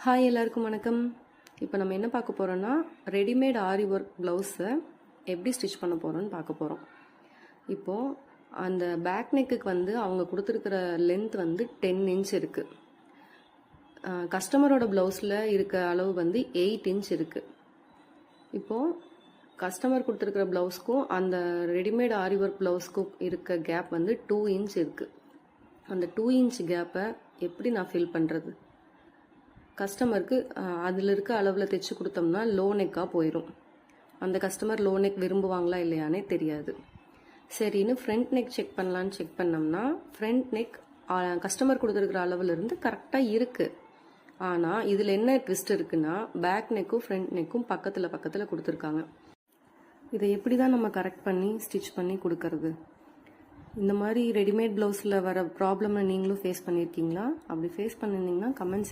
Hi எல்லாருக்கும் வணக்கம். இப்போ நம்ம என்ன பார்க்க போகிறோன்னா ரெடிமேட் ஆரி ஒர்க் ப்ளவுஸை எப்படி ஸ்டிச் பண்ண போகிறோன்னு பார்க்க போகிறோம். இப்போது அந்த பேக் நெக்குக்கு வந்து அவங்க கொடுத்துருக்கிற லென்த் வந்து 10 இன்ச் இருக்குது. கஸ்டமரோட ப்ளவுஸில் இருக்க அளவு வந்து 8 இன்ச் இருக்குது. இப்போது கஸ்டமர் கொடுத்துருக்கிற ப்ளவுஸ்க்கும் அந்த ரெடிமேட் ஆரி ஒர்க் ப்ளவுஸ்க்கும் இருக்க கேப் வந்து 2 இன்ச் இருக்குது. அந்த 2 இன்ச் கேப்பை எப்படி நான் ஃபில் பண்ணுறது? கஸ்டமருக்கு அதில் இருக்க அளவில் தைச்சி கொடுத்தோம்னா லோ நெக்காக போயிடும். அந்த கஸ்டமர் லோ நெக் விரும்புவாங்களா இல்லையானே தெரியாது. சரின்னு ஃப்ரண்ட் நெக் செக் பண்ணலான்னு செக் பண்ணோம்னா ஃப்ரண்ட் நெக் கஸ்டமர் கொடுத்துருக்குற அளவுலேருந்து கரெக்டாக இருக்குது. ஆனால் இதில் என்ன ட்விஸ்ட் இருக்குன்னா பேக் நெக்கும் ஃப்ரண்ட் நெக்கும் பக்கத்தில் பக்கத்தில் கொடுத்துருக்காங்க. இதை எப்படி தான் நம்ம கரெக்ட் பண்ணி ஸ்டிச் பண்ணி கொடுக்கறது? இந்த மாதிரி ரெடிமேட் ப்ளவுஸில் வர ப்ராப்ளமை நீங்களும் ஃபேஸ் பண்ணியிருக்கீங்களா? அப்படி ஃபேஸ் பண்ணியிருந்தீங்கன்னா கமெண்ட்ஸ்